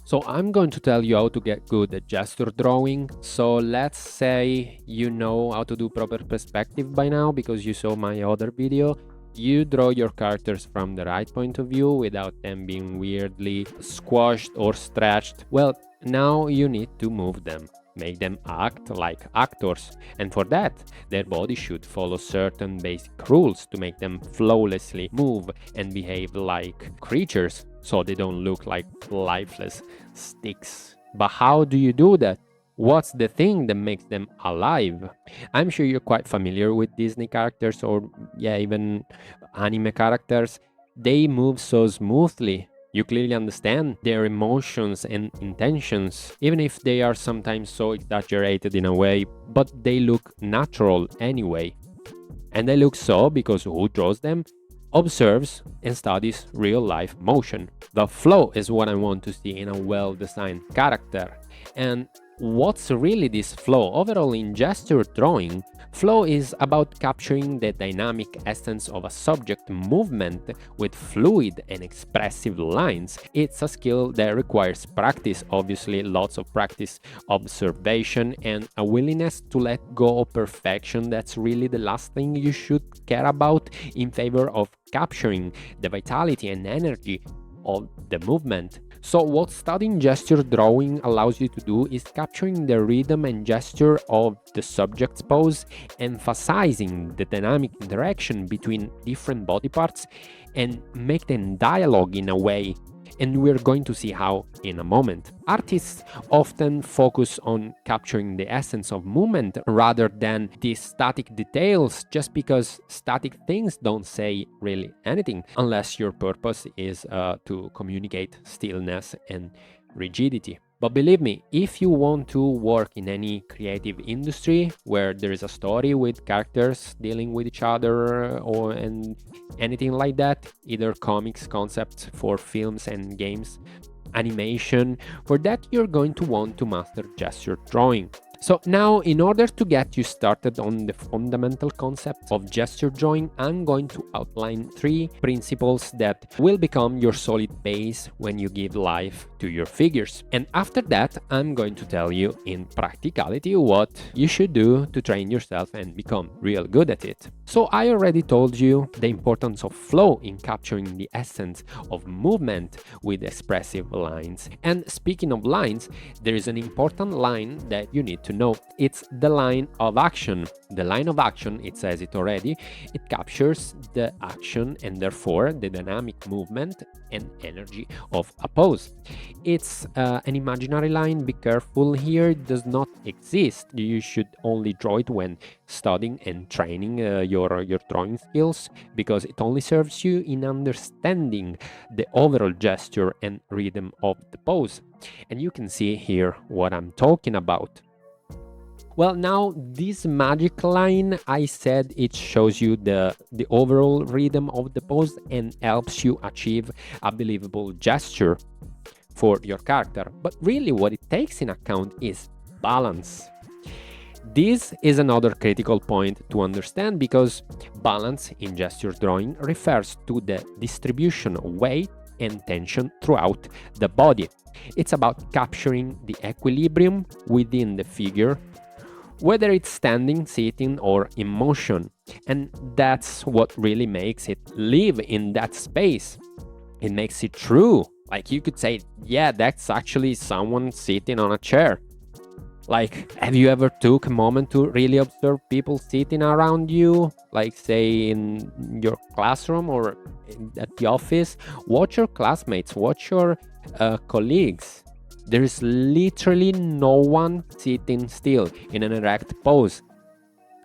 So I'm going to tell you how to get good at gesture drawing. So let's say you know how to do proper perspective by now because you saw my other video. You draw your characters from the right point of view without them being weirdly squashed or stretched. Well, now you need to move them. Make them act like actors, and for that, their body should follow certain basic rules to make them flawlessly move and behave like creatures so they don't look like lifeless sticks. But how do you do that? What's the thing that makes them alive? I'm sure you're quite familiar with Disney characters or, yeah, even anime characters. They move so smoothly. You clearly understand their emotions and intentions, even if they are sometimes so exaggerated in a way, but they look natural anyway. And they look so because who draws them? Observes and studies real life motion. The flow is what I want to see in a well designed character. And what's really this flow? Overall, in gesture drawing, flow is about capturing the dynamic essence of a subject movement with fluid and expressive lines. It's a skill that requires practice, obviously, lots of practice, observation, and a willingness to let go of perfection. That's really the last thing you should care about in favor of capturing the vitality and energy of the movement. So what studying gesture drawing allows you to do is capturing the rhythm and gesture of the subject's pose, emphasizing the dynamic interaction between different body parts, and make them dialogue in a way. And we're going to see how in a moment. Artists often focus on capturing the essence of movement rather than the static details, just because static things don't say really anything unless your purpose is to communicate stillness and rigidity. But believe me, if you want to work in any creative industry where there is a story with characters dealing with each other and anything like that, either comics, concepts for films and games, animation, for that you're going to want to master gesture drawing. So now, in order to get you started on the fundamental concept of gesture drawing, I'm going to outline 3 principles that will become your solid base when you give life to your figures. And after that, I'm going to tell you in practicality what you should do to train yourself and become real good at it. So I already told you the importance of flow in capturing the essence of movement with expressive lines. And speaking of lines, there is an important line that you need to know. It's the line of action. The line of action, it says it already, it captures the action and therefore the dynamic movement and energy of a pose. It's an imaginary line. Be careful here, it does not exist. You should only draw it when studying and training your drawing skills, because it only serves you in understanding the overall gesture and rhythm of the pose. And you can see here what I'm talking about. Well, now this magic line, I said it shows you the overall rhythm of the pose and helps you achieve a believable gesture for your character. But really what it takes in account is balance. This is another critical point to understand, because balance in gesture drawing refers to the distribution of weight and tension throughout the body. It's about capturing the equilibrium within the figure, whether it's standing, sitting, or in motion. And that's what really makes it live in that space. It makes it true. Like you could say, yeah, that's actually someone sitting on a chair. Like, have you ever took a moment to really observe people sitting around you? Like, say, in your classroom or at the office? Watch your classmates, watch your colleagues. There is literally no one sitting still in an erect pose.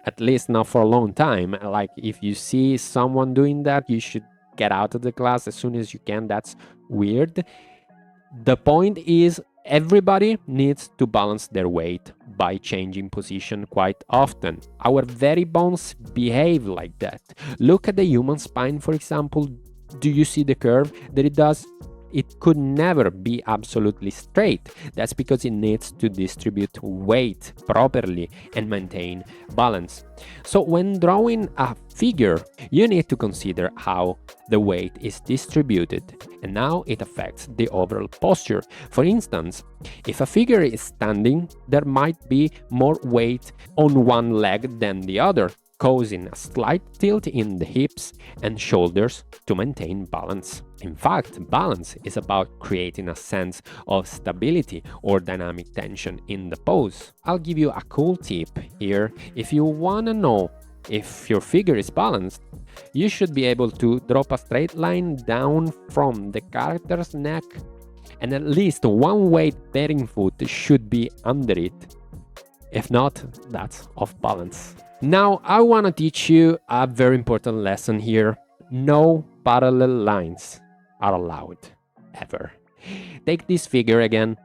At least not for a long time. Like, if you see someone doing that, you should get out of the class as soon as you can. That's weird. The point is, everybody needs to balance their weight by changing position quite often. Our very bones behave like that. Look at the human spine, for example. Do you see the curve that it does? it could never be absolutely straight. That's because it needs to distribute weight properly and maintain balance. So when drawing a figure, you need to consider how the weight is distributed and how it affects the overall posture. For instance, if a figure is standing, there might be more weight on one leg than the other, causing a slight tilt in the hips and shoulders to maintain balance. In fact, balance is about creating a sense of stability or dynamic tension in the pose. I'll give you a cool tip here. If you want to know if your figure is balanced, you should be able to drop a straight line down from the character's neck, and at least one weight-bearing foot should be under it. If not, that's off balance. Now, I want to teach you a very important lesson here. No parallel lines are allowed, ever. Take this figure again.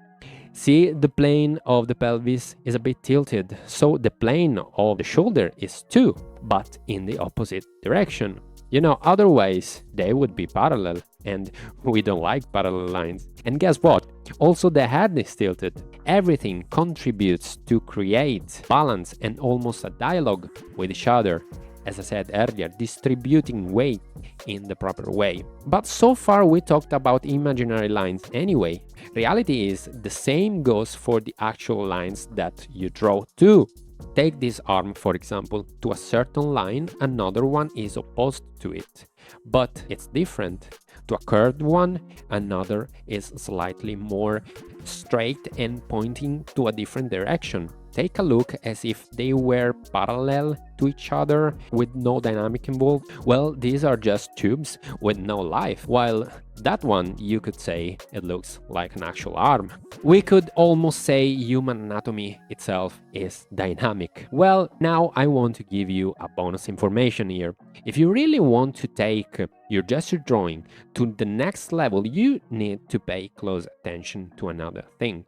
See, the plane of the pelvis is a bit tilted, so the plane of the shoulder is too, but in the opposite direction. You know, otherwise they would be parallel, and we don't like parallel lines. And guess what? Also the head is tilted. Everything contributes to create balance and almost a dialogue with each other. As I said earlier, distributing weight in the proper way. But so far we talked about imaginary lines anyway. Reality is the same goes for the actual lines that you draw too. Take this arm, for example. To a certain line, another one is opposed to it, but it's different. To a curved one, another is slightly more straight and pointing to a different direction. Take a look as if they were parallel to each other with no dynamic involved. Well, these are just tubes with no life, while that one, you could say, it looks like an actual arm. We could almost say human anatomy itself is dynamic. Well, now I want to give you a bonus information here. If you really want to take your gesture drawing to the next level, you need to pay close attention to another thing.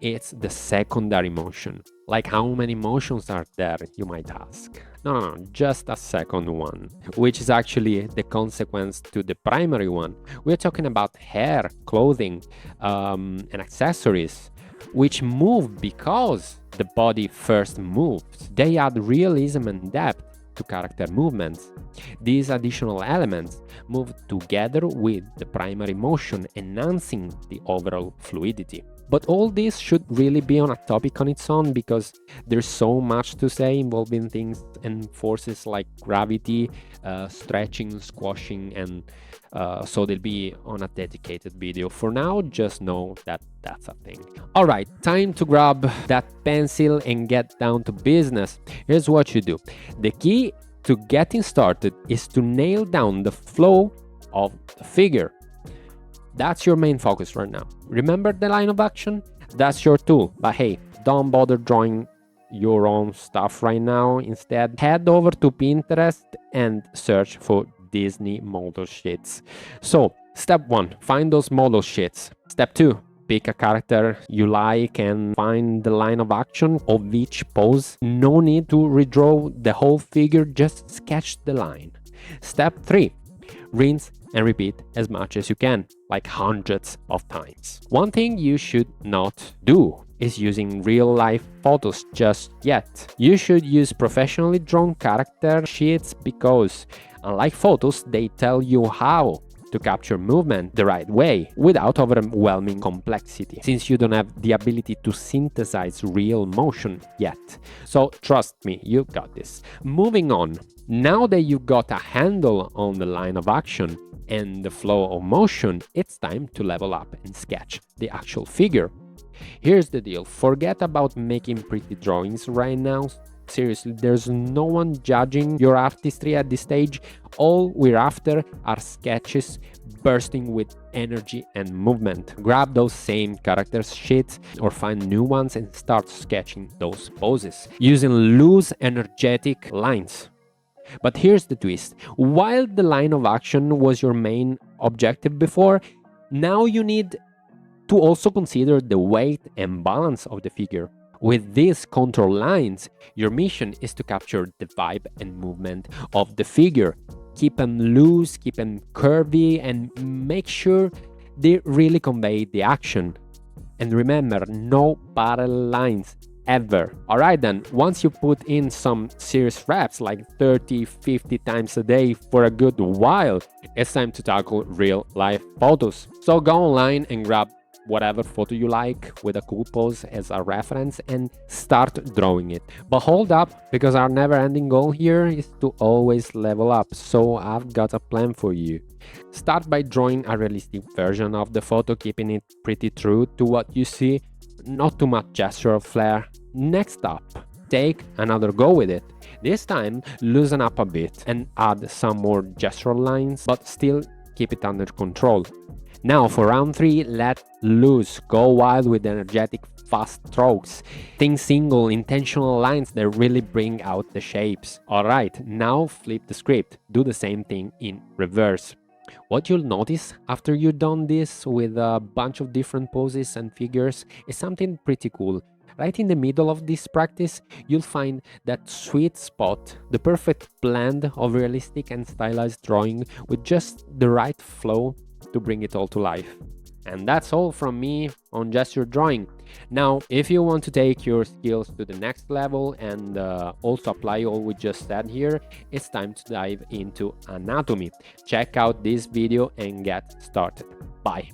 It's the secondary motion. Like, how many motions are there, you might ask? No, just a second one, which is actually the consequence to the primary one. We're talking about hair, clothing, and accessories, which move because the body first moves. They add realism and depth to character movements. These additional elements move together with the primary motion, enhancing the overall fluidity. But all this should really be on a topic on its own, because there's so much to say involving things and forces like gravity, stretching, squashing, and so they'll be on a dedicated video. For now, just know that that's a thing. Alright, time to grab that pencil and get down to business. Here's what you do. The key to getting started is to nail down the flow of the figure. That's your main focus right now. Remember the line of action? That's your tool. But hey, don't bother drawing your own stuff right now. Instead, head over to Pinterest and search for Disney model sheets. So, step 1, find those model sheets. Step 2, pick a character you like and find the line of action of each pose. No need to redraw the whole figure, just sketch the line. Step 3, rinse and repeat as much as you can, like hundreds of times. One thing you should not do is using real-life photos just yet. You should use professionally drawn character sheets because, unlike photos, they tell you how to capture movement the right way without overwhelming complexity, since you don't have the ability to synthesize real motion yet. So trust me, you got this. Moving on. Now that you've got a handle on the line of action and the flow of motion, it's time to level up and sketch the actual figure. Here's the deal. Forget about making pretty drawings right now. Seriously, there's no one judging your artistry at this stage. All we're after are sketches bursting with energy and movement. Grab those same character sheets or find new ones and start sketching those poses using loose, energetic lines. But here's the twist. While the line of action was your main objective before, now you need to also consider the weight and balance of the figure. With these contour lines, your mission is to capture the vibe and movement of the figure. Keep them loose, keep them curvy, and make sure They really convey the action. And remember, no parallel lines ever. Alright then, once you put in some serious reps like 30, 50 times a day for a good while, it's time to tackle real life photos. So go online and grab whatever photo you like with a cool pose as a reference and start drawing it. But hold up, because our never-ending goal here is to always level up, so I've got a plan for you. Start by drawing a realistic version of the photo, keeping it pretty true to what you see, not too much gesture or flair. Next up, take another go with it. This time, loosen up a bit and add some more gestural lines, but still keep it under control. Now for round 3, let loose, go wild with energetic, fast strokes. Think single, intentional lines that really bring out the shapes. Alright, now flip the script, do the same thing in reverse. What you'll notice after you've done this with a bunch of different poses and figures is something pretty cool. Right in the middle of this practice, you'll find that sweet spot, the perfect blend of realistic and stylized drawing with just the right flow to bring it all to life. And that's all from me on gesture drawing. Now, if you want to take your skills to the next level and also apply all we just said here, it's time to dive into anatomy. Check out this video and get started. Bye.